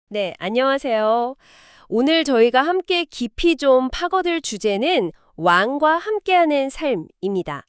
네, 안녕하세요. 오늘 저희가 함께 깊이 좀 파고들 주제는 왕과 함께하는 삶입니다.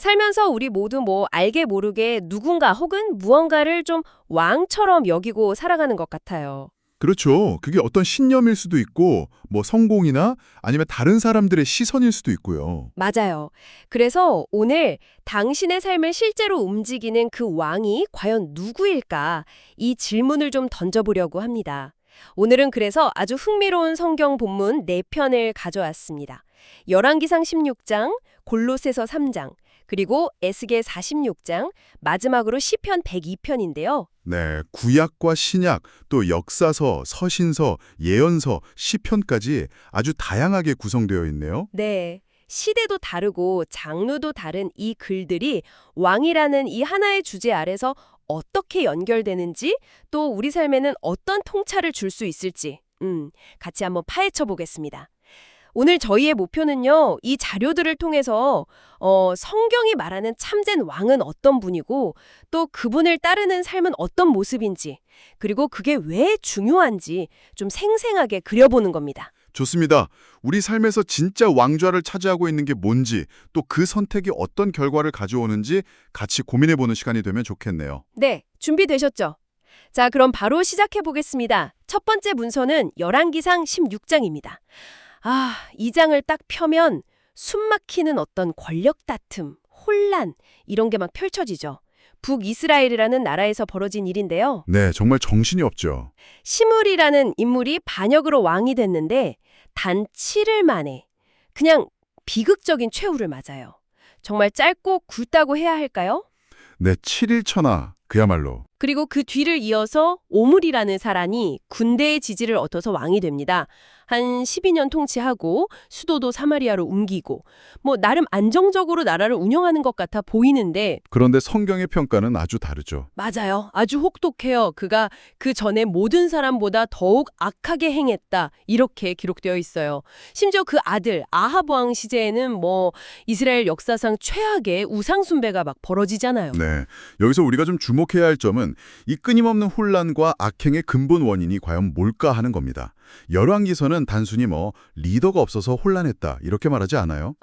살면서 우리 모두 알게 모르게 누군가 혹은 무언가를 좀 왕처럼 여기고 살아가는 것 같아요. 그렇죠. 그게 어떤 신념일 수도 있고, 성공이나 아니면 다른 사람들의 시선일 수도 있고요. 맞아요. 그래서 오늘 당신의 삶을 실제로 움직이는 그 왕이 과연 누구일까? 이 질문을 좀 던져보려고 합니다. 오늘은 그래서 아주 흥미로운 성경 본문 4편을 가져왔습니다. 열왕기상 16장, 골로새서 3장, 그리고 에스겔 46장, 마지막으로 시편 102편인데요. 네, 구약과 신약, 또 역사서, 서신서, 예언서, 시편까지 아주 다양하게 구성되어 있네요. 네. 시대도 다르고 장르도 다른 이 글들이 왕이라는 이 하나의 주제 아래서 어떻게 연결되는지 또 우리 삶에는 어떤 통찰을 줄 수 있을지 같이 한번 파헤쳐 보겠습니다. 오늘 저희의 목표는요, 이 자료들을 통해서 성경이 말하는 참된 왕은 어떤 분이고 또 그분을 따르는 삶은 어떤 모습인지 그리고 그게 왜 중요한지 좀 생생하게 그려보는 겁니다. 좋습니다. 우리 삶에서 진짜 왕좌를 차지하고 있는 게 뭔지, 또 그 선택이 어떤 결과를 가져오는지 같이 고민해보는 시간이 되면 좋겠네요. 네, 준비되셨죠? 자, 그럼 바로 시작해 보겠습니다. 첫 번째 문서는 열왕기상 16장입니다. 이 장을 딱 펴면 숨막히는 어떤 권력 다툼, 혼란 이런 게 막 펼쳐지죠. 북이스라엘이라는 나라에서 벌어진 일인데요. 네, 정말 정신이 없죠. 시므리라는 인물이 반역으로 왕이 됐는데 단 7일 만에 그냥 비극적인 최후를 맞아요. 정말 짧고 굵다고 해야 할까요? 네, 7일 천하, 그야말로. 그리고 그 뒤를 이어서 오므리라는 사람이 군대의 지지를 얻어서 왕이 됩니다. 한 12년 통치하고 수도도 사마리아로 옮기고 나름 안정적으로 나라를 운영하는 것 같아 보이는데 그런데 성경의 평가는 아주 다르죠. 맞아요. 아주 혹독해요. 그가 그 전에 모든 사람보다 더욱 악하게 행했다. 이렇게 기록되어 있어요. 심지어 그 아들 아합 왕 시대에는 이스라엘 역사상 최악의 우상 숭배가 막 벌어지잖아요. 네, 여기서 우리가 좀 주목해야 할 점은 이 끊임없는 혼란과 악행의 근본 원인이 과연 뭘까 하는 겁니다. 열왕기서는 단순히 리더가 없어서 혼란했다 이렇게 말하지 않아요.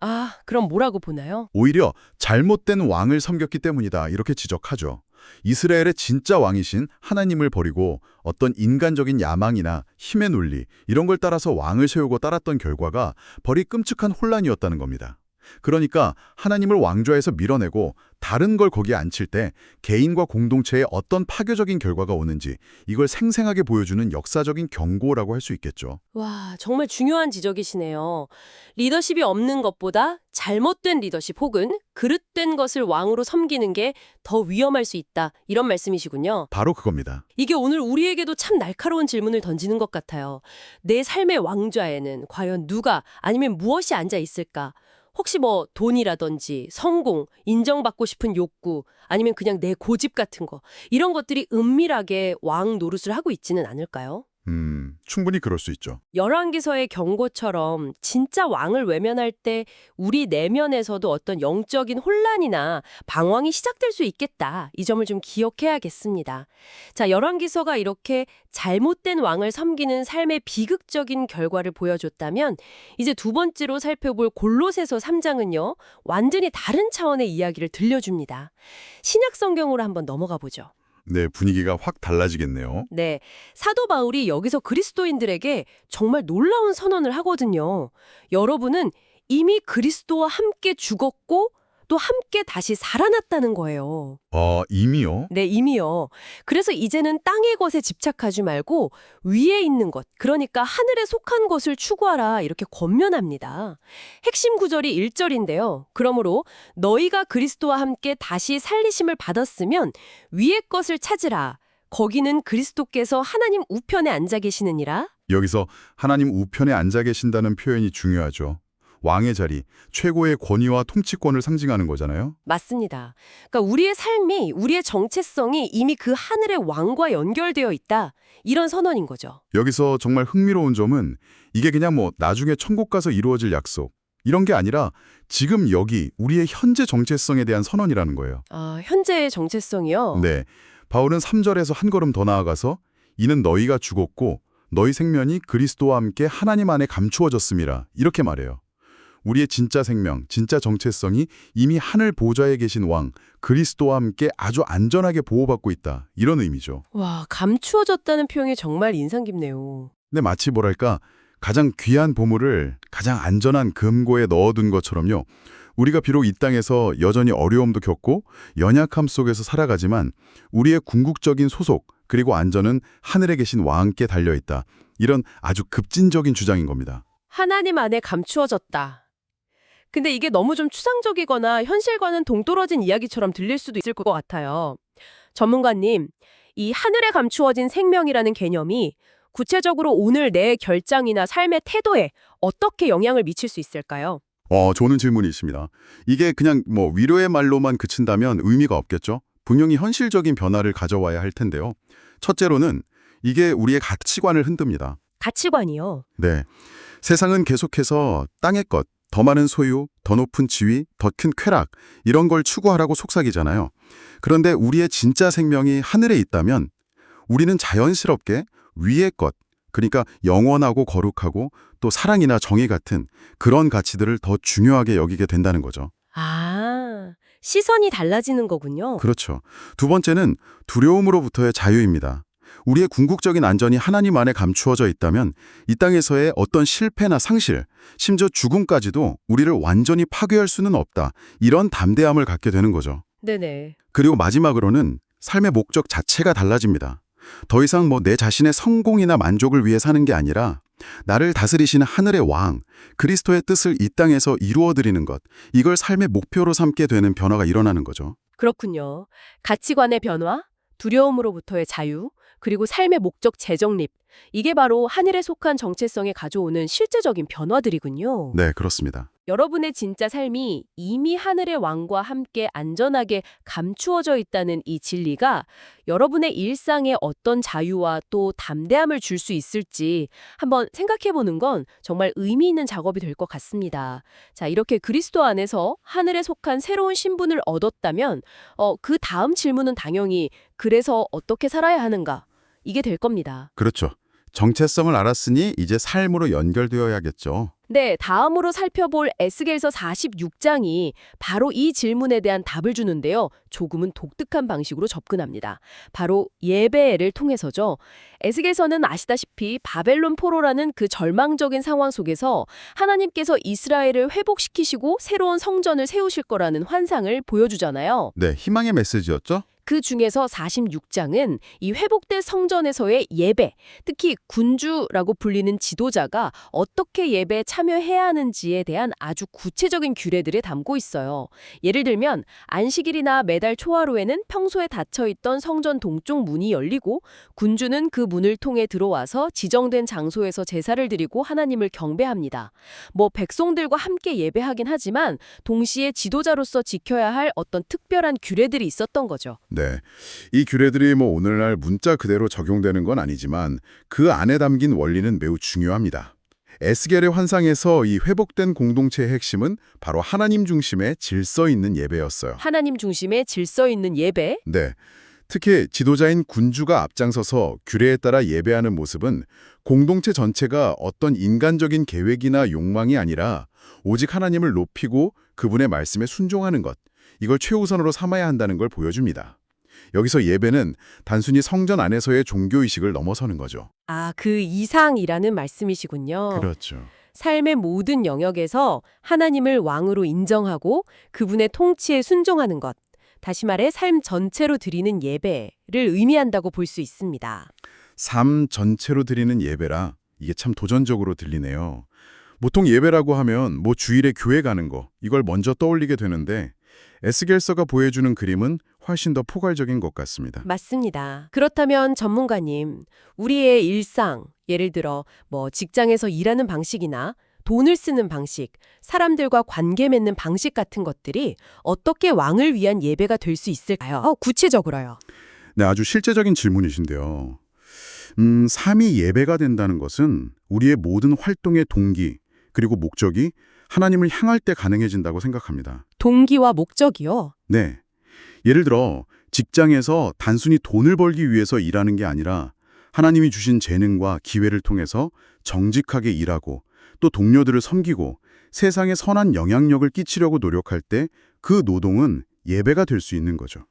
그럼 뭐라고 보나요? 오히려 잘못된 왕을 섬겼기 때문이다 이렇게 지적하죠. 이스라엘의 진짜 왕이신 하나님을 버리고 어떤 인간적인 야망이나 힘의 논리 이런 걸 따라서 왕을 세우고 따랐던 결과가 벌이 끔찍한 혼란이었다는 겁니다. 그러니까 하나님을 왕좌에서 밀어내고 다른 걸 거기에 앉힐 때 개인과 공동체에 어떤 파괴적인 결과가 오는지 이걸 생생하게 보여주는 역사적인 경고라고 할 수 있겠죠. 와, 정말 중요한 지적이시네요. 리더십이 없는 것보다 잘못된 리더십 혹은 그릇된 것을 왕으로 섬기는 게 더 위험할 수 있다. 이런 말씀이시군요. 바로 그겁니다. 이게 오늘 우리에게도 참 날카로운 질문을 던지는 것 같아요. 내 삶의 왕좌에는 과연 누가 아니면 무엇이 앉아 있을까? 혹시 돈이라든지 성공, 인정받고 싶은 욕구, 아니면 그냥 내 고집 같은 거 이런 것들이 은밀하게 왕 노릇을 하고 있지는 않을까요? 충분히 그럴 수 있죠. 열왕기서의 경고처럼 진짜 왕을 외면할 때 우리 내면에서도 어떤 영적인 혼란이나 방황이 시작될 수 있겠다. 이 점을 좀 기억해야겠습니다. 자, 열왕기서가 이렇게 잘못된 왕을 섬기는 삶의 비극적인 결과를 보여줬다면 이제 두 번째로 살펴볼 골로새서 3장은요. 완전히 다른 차원의 이야기를 들려줍니다. 신약 성경으로 한번 넘어가 보죠. 네, 분위기가 확 달라지겠네요. 네, 사도 바울이 여기서 그리스도인들에게 정말 놀라운 선언을 하거든요. 여러분은 이미 그리스도와 함께 죽었고 또 함께 다시 살아났다는 거예요. 이미요? 네, 이미요. 그래서 이제는 땅의 것에 집착하지 말고 위에 있는 것, 그러니까 하늘에 속한 것을 추구하라 이렇게 권면합니다. 핵심 구절이 1절인데요. 그러므로 너희가 그리스도와 함께 다시 살리심을 받았으면 위의 것을 찾으라. 거기는 그리스도께서 하나님 우편에 앉아 계시느니라. 여기서 하나님 우편에 앉아 계신다는 표현이 중요하죠. 왕의 자리, 최고의 권위와 통치권을 상징하는 거잖아요. 맞습니다. 그러니까 우리의 삶이, 우리의 정체성이 이미 그 하늘의 왕과 연결되어 있다. 이런 선언인 거죠. 여기서 정말 흥미로운 점은 이게 그냥 나중에 천국 가서 이루어질 약속, 이런 게 아니라 지금 여기 우리의 현재 정체성에 대한 선언이라는 거예요. 현재의 정체성이요? 네, 바울은 3절에서 한 걸음 더 나아가서 이는 너희가 죽었고 너희 생명이 그리스도와 함께 하나님 안에 감추어졌음이라 이렇게 말해요. 우리의 진짜 생명, 진짜 정체성이 이미 하늘 보좌에 계신 왕 그리스도와 함께 아주 안전하게 보호받고 있다. 이런 의미죠. 와, 감추어졌다는 표현이 정말 인상 깊네요. 근데 마치 뭐랄까 가장 귀한 보물을 가장 안전한 금고에 넣어둔 것처럼요. 우리가 비록 이 땅에서 여전히 어려움도 겪고 연약함 속에서 살아가지만 우리의 궁극적인 소속 그리고 안전은 하늘에 계신 왕께 달려있다. 이런 아주 급진적인 주장인 겁니다. 하나님 안에 감추어졌다. 근데 이게 너무 좀 추상적이거나 현실과는 동떨어진 이야기처럼 들릴 수도 있을 것 같아요. 전문가님, 이 하늘에 감추어진 생명이라는 개념이 구체적으로 오늘 내 결장이나 삶의 태도에 어떻게 영향을 미칠 수 있을까요? 좋은 질문이십니다. 이게 그냥 위로의 말로만 그친다면 의미가 없겠죠? 분명히 현실적인 변화를 가져와야 할 텐데요. 첫째로는 이게 우리의 가치관을 흔듭니다. 가치관이요. 네. 세상은 계속해서 땅의 것, 더 많은 소유, 더 높은 지위, 더 큰 쾌락 이런 걸 추구하라고 속삭이잖아요. 그런데 우리의 진짜 생명이 하늘에 있다면 우리는 자연스럽게 위의 것, 그러니까 영원하고 거룩하고 또 사랑이나 정의 같은 그런 가치들을 더 중요하게 여기게 된다는 거죠. 아, 시선이 달라지는 거군요. 그렇죠. 두 번째는 두려움으로부터의 자유입니다. 우리의 궁극적인 안전이 하나님 안에 감추어져 있다면 이 땅에서의 어떤 실패나 상실, 심지어 죽음까지도 우리를 완전히 파괴할 수는 없다. 이런 담대함을 갖게 되는 거죠. 네네. 그리고 마지막으로는 삶의 목적 자체가 달라집니다. 더 이상 내 자신의 성공이나 만족을 위해 사는 게 아니라 나를 다스리시는 하늘의 왕, 그리스도의 뜻을 이 땅에서 이루어드리는 것, 이걸 삶의 목표로 삼게 되는 변화가 일어나는 거죠. 그렇군요. 가치관의 변화, 두려움으로부터의 자유, 그리고 삶의 목적 재정립. 이게 바로 하늘에 속한 정체성에 가져오는 실제적인 변화들이군요. 네, 그렇습니다. 여러분의 진짜 삶이 이미 하늘의 왕과 함께 안전하게 감추어져 있다는 이 진리가 여러분의 일상에 어떤 자유와 또 담대함을 줄 수 있을지 한번 생각해 보는 건 정말 의미 있는 작업이 될 것 같습니다. 자, 이렇게 그리스도 안에서 하늘에 속한 새로운 신분을 얻었다면 그 다음 질문은 당연히 그래서 어떻게 살아야 하는가? 이게 될 겁니다. 그렇죠. 정체성을 알았으니 이제 삶으로 연결되어야겠죠. 네, 다음으로 살펴볼 에스겔서 46장이 바로 이 질문에 대한 답을 주는데요. 조금은 독특한 방식으로 접근합니다. 바로 예배를 통해서죠. 에스겔서는 아시다시피 바벨론 포로라는 그 절망적인 상황 속에서 하나님께서 이스라엘을 회복시키시고 새로운 성전을 세우실 거라는 환상을 보여주잖아요. 네, 희망의 메시지였죠? 그 중에서 46장은 이 회복된 성전에서의 예배, 특히 군주라고 불리는 지도자가 어떻게 예배에 참여해야 하는지에 대한 아주 구체적인 규례들을 담고 있어요. 예를 들면 안식일이나 매달 초하루에는 평소에 닫혀있던 성전 동쪽 문이 열리고 군주는 그 문을 통해 들어와서 지정된 장소에서 제사를 드리고 하나님을 경배합니다. 백성들과 함께 예배하긴 하지만 동시에 지도자로서 지켜야 할 어떤 특별한 규례들이 있었던 거죠. 네. 이 규례들이 오늘날 문자 그대로 적용되는 건 아니지만 그 안에 담긴 원리는 매우 중요합니다. 에스겔의 환상에서 이 회복된 공동체의 핵심은 바로 하나님 중심의 질서 있는 예배였어요. 하나님 중심의 질서 있는 예배? 네. 특히 지도자인 군주가 앞장서서 규례에 따라 예배하는 모습은 공동체 전체가 어떤 인간적인 계획이나 욕망이 아니라 오직 하나님을 높이고 그분의 말씀에 순종하는 것, 이걸 최우선으로 삼아야 한다는 걸 보여줍니다. 여기서 예배는 단순히 성전 안에서의 종교의식을 넘어서는 거죠. 아, 그 이상이라는 말씀이시군요. 그렇죠. 삶의 모든 영역에서 하나님을 왕으로 인정하고 그분의 통치에 순종하는 것. 다시 말해 삶 전체로 드리는 예배를 의미한다고 볼 수 있습니다. 삶 전체로 드리는 예배라 이게 참 도전적으로 들리네요. 보통 예배라고 하면 주일에 교회 가는 거 이걸 먼저 떠올리게 되는데 에스겔서가 보여주는 그림은 훨씬 더 포괄적인 것 같습니다. 맞습니다. 그렇다면 전문가님, 우리의 일상, 예를 들어 직장에서 일하는 방식이나 돈을 쓰는 방식, 사람들과 관계 맺는 방식 같은 것들이 어떻게 왕을 위한 예배가 될 수 있을까요? 구체적으로요. 네, 아주 실제적인 질문이신데요. 삶이 예배가 된다는 것은 우리의 모든 활동의 동기, 그리고 목적이 하나님을 향할 때 가능해진다고 생각합니다. 동기와 목적이요? 네. 예를 들어 직장에서 단순히 돈을 벌기 위해서 일하는 게 아니라 하나님이 주신 재능과 기회를 통해서 정직하게 일하고 또 동료들을 섬기고 세상에 선한 영향력을 끼치려고 노력할 때 그 노동은 예배가 될 수 있는 거죠.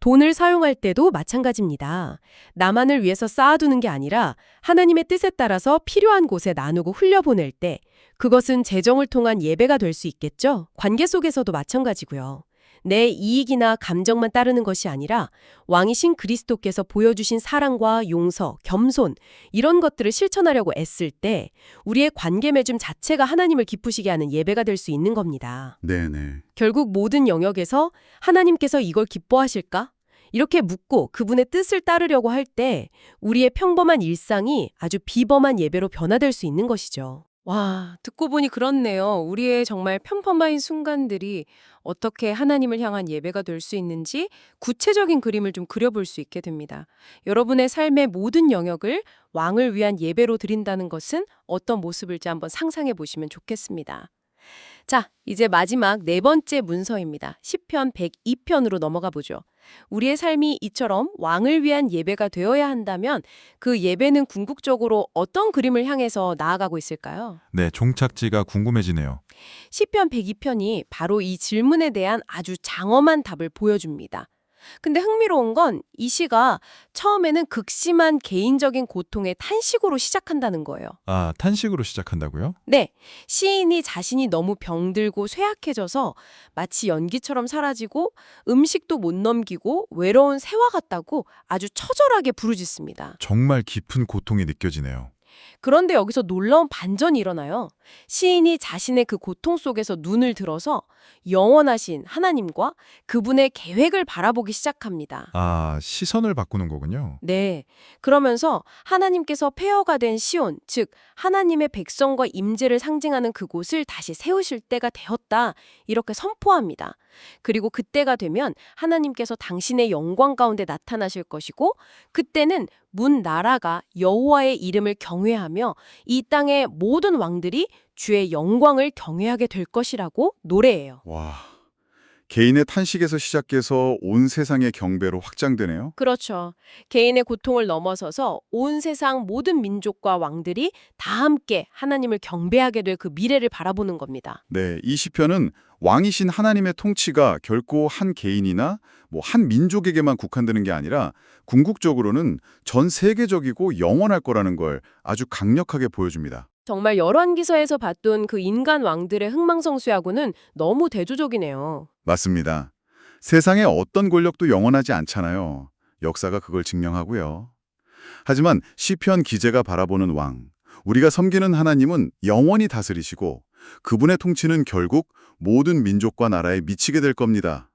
돈을 사용할 때도 마찬가지입니다. 나만을 위해서 쌓아두는 게 아니라 하나님의 뜻에 따라서 필요한 곳에 나누고 흘려보낼 때 그것은 재정을 통한 예배가 될 수 있겠죠? 관계 속에서도 마찬가지고요. 내 이익이나 감정만 따르는 것이 아니라 왕이신 그리스도께서 보여주신 사랑과 용서, 겸손 이런 것들을 실천하려고 애쓸 때 우리의 관계 맺음 자체가 하나님을 기쁘시게 하는 예배가 될 수 있는 겁니다. 네네. 결국 모든 영역에서 하나님께서 이걸 기뻐하실까? 이렇게 묻고 그분의 뜻을 따르려고 할 때 우리의 평범한 일상이 아주 비범한 예배로 변화될 수 있는 것이죠. 와, 듣고 보니 그렇네요. 우리의 정말 평범한 순간들이 어떻게 하나님을 향한 예배가 될 수 있는지 구체적인 그림을 좀 그려볼 수 있게 됩니다. 여러분의 삶의 모든 영역을 왕을 위한 예배로 드린다는 것은 어떤 모습일지 한번 상상해 보시면 좋겠습니다. 자, 이제 마지막 네 번째 문서입니다. 시편 102편으로 넘어가 보죠. 우리의 삶이 이처럼 왕을 위한 예배가 되어야 한다면 그 예배는 궁극적으로 어떤 그림을 향해서 나아가고 있을까요? 네, 종착지가 궁금해지네요. 시편 102편이 바로 이 질문에 대한 아주 장엄한 답을 보여줍니다. 근데 흥미로운 건 이 시가 처음에는 극심한 개인적인 고통의 탄식으로 시작한다는 거예요. 아, 탄식으로 시작한다고요? 네, 시인이 자신이 너무 병들고 쇠약해져서 마치 연기처럼 사라지고 음식도 못 넘기고 외로운 새와 같다고 아주 처절하게 부르짖습니다. 정말 깊은 고통이 느껴지네요. 그런데 여기서 놀라운 반전이 일어나요. 시인이 자신의 그 고통 속에서 눈을 들어서 영원하신 하나님과 그분의 계획을 바라보기 시작합니다. 아, 시선을 바꾸는 거군요. 네. 그러면서 하나님께서 폐허가 된 시온, 즉 하나님의 백성과 임재를 상징하는 그곳을 다시 세우실 때가 되었다. 이렇게 선포합니다. 그리고 그때가 되면 하나님께서 당신의 영광 가운데 나타나실 것이고 그때는 문 나라가 여호와의 이름을 경외하며 이 땅의 모든 왕들이 주의 영광을 경외하게 될 것이라고 노래해요. 와, 개인의 탄식에서 시작해서 온 세상의 경배로 확장되네요. 그렇죠. 개인의 고통을 넘어서서 온 세상 모든 민족과 왕들이 다 함께 하나님을 경배하게 될 그 미래를 바라보는 겁니다. 네, 이 시편은 왕이신 하나님의 통치가 결코 한 개인이나 한 민족에게만 국한되는 게 아니라 궁극적으로는 전 세계적이고 영원할 거라는 걸 아주 강력하게 보여줍니다. 정말 열왕기서에서 봤던 그 인간 왕들의 흥망성쇠하고는 너무 대조적이네요. 맞습니다. 세상의 어떤 권력도 영원하지 않잖아요. 역사가 그걸 증명하고요. 하지만 시편 기자가 바라보는 왕, 우리가 섬기는 하나님은 영원히 다스리시고 그분의 통치는 결국 모든 민족과 나라에 미치게 될 겁니다.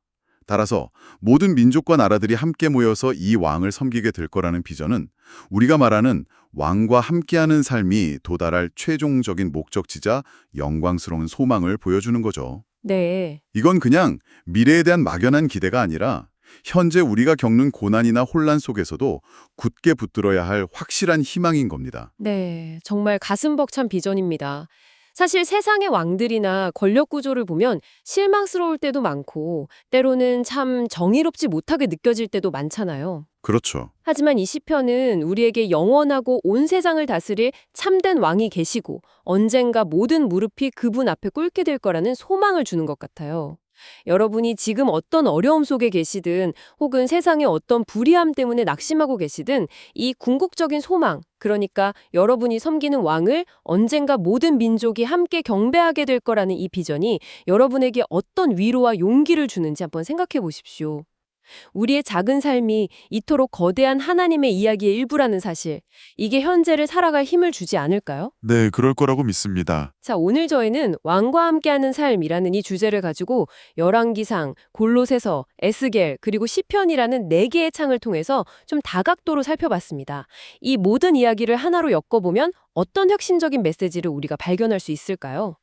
따라서 모든 민족과 나라들이 함께 모여서 이 왕을 섬기게 될 거라는 비전은 우리가 말하는 왕과 함께하는 삶이 도달할 최종적인 목적지자 영광스러운 소망을 보여주는 거죠. 네. 이건 그냥 미래에 대한 막연한 기대가 아니라 현재 우리가 겪는 고난이나 혼란 속에서도 굳게 붙들어야 할 확실한 희망인 겁니다. 네, 정말 가슴 벅찬 비전입니다. 사실 세상의 왕들이나 권력 구조를 보면 실망스러울 때도 많고 때로는 참 정의롭지 못하게 느껴질 때도 많잖아요. 그렇죠. 하지만 이 시편은 우리에게 영원하고 온 세상을 다스릴 참된 왕이 계시고 언젠가 모든 무릎이 그분 앞에 꿇게 될 거라는 소망을 주는 것 같아요. 여러분이 지금 어떤 어려움 속에 계시든 혹은 세상의 어떤 불의함 때문에 낙심하고 계시든 이 궁극적인 소망, 그러니까 여러분이 섬기는 왕을 언젠가 모든 민족이 함께 경배하게 될 거라는 이 비전이 여러분에게 어떤 위로와 용기를 주는지 한번 생각해 보십시오. 우리의 작은 삶이 이토록 거대한 하나님의 이야기의 일부라는 사실, 이게 현재를 살아갈 힘을 주지 않을까요? 네, 그럴 거라고 믿습니다. 자, 오늘 저희는 왕과 함께하는 삶이라는 이 주제를 가지고 열왕기상, 골로새서, 에스겔, 그리고 시편이라는 4개의 창을 통해서 좀 다각도로 살펴봤습니다. 이 모든 이야기를 하나로 엮어보면 어떤 혁신적인 메시지를 우리가 발견할 수 있을까요?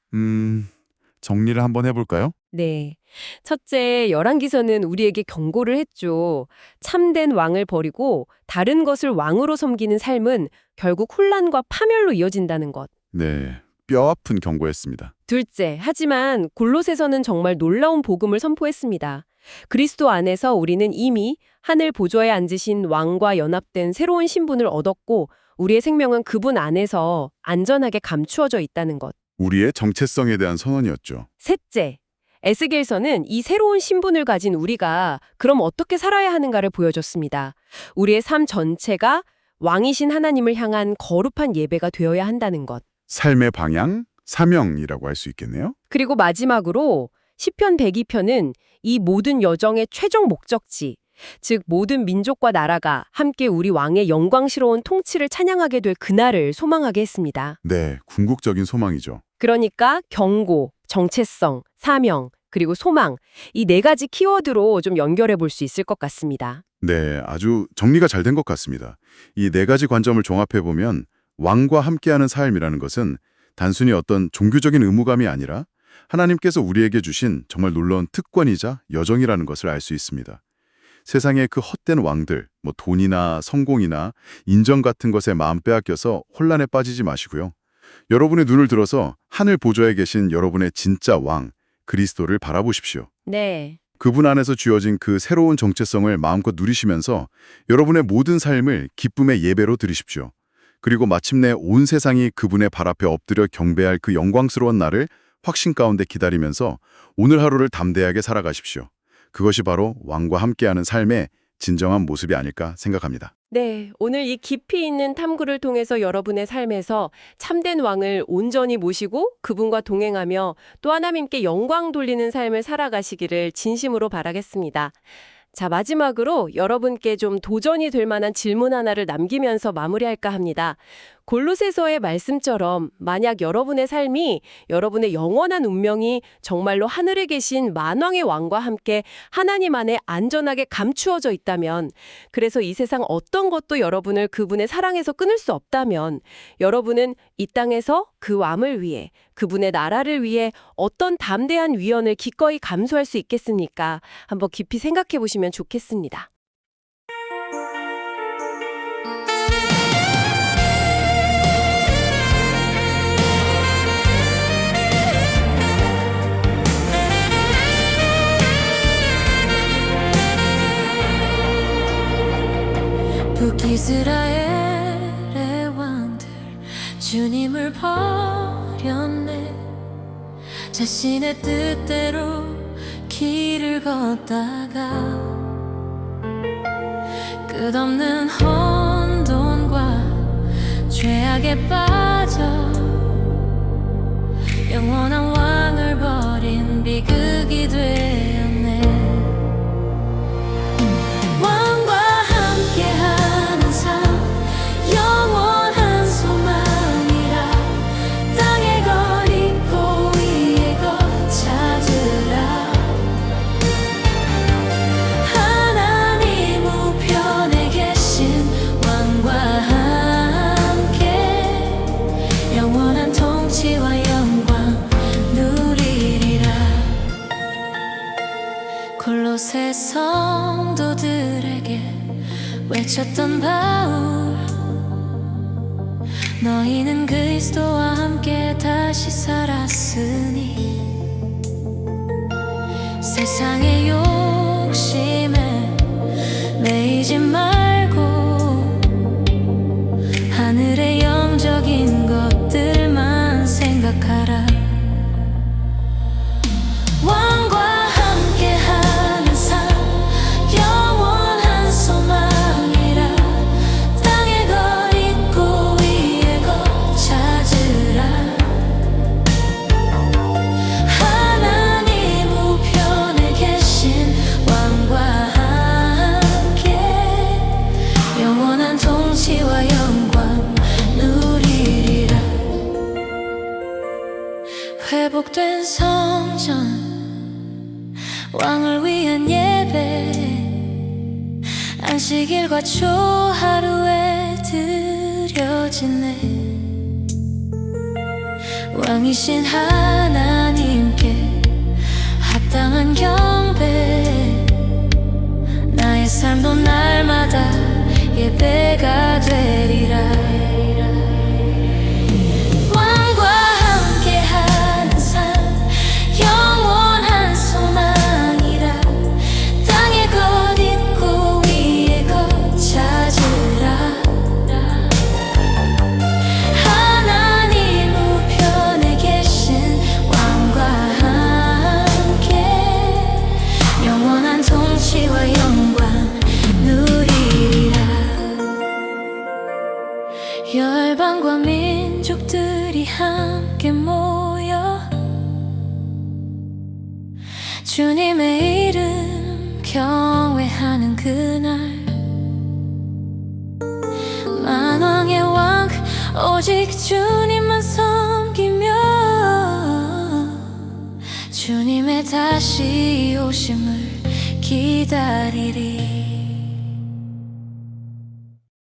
정리를 한번 해볼까요? 네. 첫째, 열왕기서는 우리에게 경고를 했죠. 참된 왕을 버리고 다른 것을 왕으로 섬기는 삶은 결국 혼란과 파멸로 이어진다는 것. 네, 뼈아픈 경고였습니다. 둘째, 하지만 골로새서는 정말 놀라운 복음을 선포했습니다. 그리스도 안에서 우리는 이미 하늘 보좌에 앉으신 왕과 연합된 새로운 신분을 얻었고 우리의 생명은 그분 안에서 안전하게 감추어져 있다는 것. 우리의 정체성에 대한 선언이었죠. 셋째, 에스겔서는 이 새로운 신분을 가진 우리가 그럼 어떻게 살아야 하는가를 보여줬습니다. 우리의 삶 전체가 왕이신 하나님을 향한 거룩한 예배가 되어야 한다는 것. 삶의 방향, 사명이라고 할 수 있겠네요. 그리고 마지막으로 시편 102편은 이 모든 여정의 최종 목적지, 즉 모든 민족과 나라가 함께 우리 왕의 영광스러운 통치를 찬양하게 될 그날을 소망하게 했습니다. 네, 궁극적인 소망이죠. 그러니까 경고, 정체성, 사명, 그리고 소망, 이 네 가지 키워드로 좀 연결해 볼 수 있을 것 같습니다. 네, 아주 정리가 잘 된 것 같습니다. 이 네 가지 관점을 종합해보면 왕과 함께하는 삶이라는 것은 단순히 어떤 종교적인 의무감이 아니라 하나님께서 우리에게 주신 정말 놀라운 특권이자 여정이라는 것을 알 수 있습니다. 세상의 그 헛된 왕들, 돈이나 성공이나 인정 같은 것에 마음 빼앗겨서 혼란에 빠지지 마시고요. 여러분의 눈을 들어서 하늘 보좌에 계신 여러분의 진짜 왕, 그리스도를 바라보십시오. 네. 그분 안에서 주어진 그 새로운 정체성을 마음껏 누리시면서 여러분의 모든 삶을 기쁨의 예배로 드리십시오. 그리고 마침내 온 세상이 그분의 발 앞에 엎드려 경배할 그 영광스러운 날을 확신 가운데 기다리면서 오늘 하루를 담대하게 살아가십시오. 그것이 바로 왕과 함께하는 삶의 진정한 모습이 아닐까 생각합니다. 네, 오늘 이 깊이 있는 탐구를 통해서 여러분의 삶에서 참된 왕을 온전히 모시고 그분과 동행하며 또 하나님께 영광 돌리는 삶을 살아가시기를 진심으로 바라겠습니다. 자, 마지막으로 여러분께 좀 도전이 될 만한 질문 하나를 남기면서 마무리할까 합니다. 골로새서의 말씀처럼 만약 여러분의 삶이 여러분의 영원한 운명이 정말로 하늘에 계신 만왕의 왕과 함께 하나님 안에 안전하게 감추어져 있다면, 그래서 이 세상 어떤 것도 여러분을 그분의 사랑에서 끊을 수 없다면 여러분은 이 땅에서 그 왕을 위해, 그분의 나라를 위해 어떤 담대한 위언을 기꺼이 감수할 수 있겠습니까? 한번 깊이 생각해 보시면 좋겠습니다. 북이스라엘의 왕들 주님을 버렸네. 자신의 뜻대로 길을 걷다가 끝없는 혼돈과 죄악에 빠져 영원한 왕을 버린 비극이 되었네. 왕과 함께하는 삶, 영원한 소망이라. 땅에 거리고 위에 것 찾으라. 하나님 우편에 계신 왕과 함께 영원한 통치와 영광 누리리라. 골로새 성도들에게 외쳤던 바울, 너희는 그리스도와 함께 다시 살았으니 세상의 욕심에 매이지 말고 하늘의 영적인 것들만 생각하라. 왕과 함께하는 삶, 영원한 소망이라. 땅에 거리고 위에 것 찾으라. 하나님 우편에 계신 왕과 함께 영원한 통치와 영광 누리리라. 회복된 성전, 왕을 위한 예배, 안식일과 초하루에 드려지네. 왕이신 하나님께 합당한 경배, 나의 삶도 날마다 예배가 되리라. 왕과 함께하는 삶, 영원한 소망이라. 왕과 민족들이 함께 모여 주님의 이름 경외하는 그날 만왕의 왕 오직 주님만 섬기며 주님의 다시 오심을 기다리리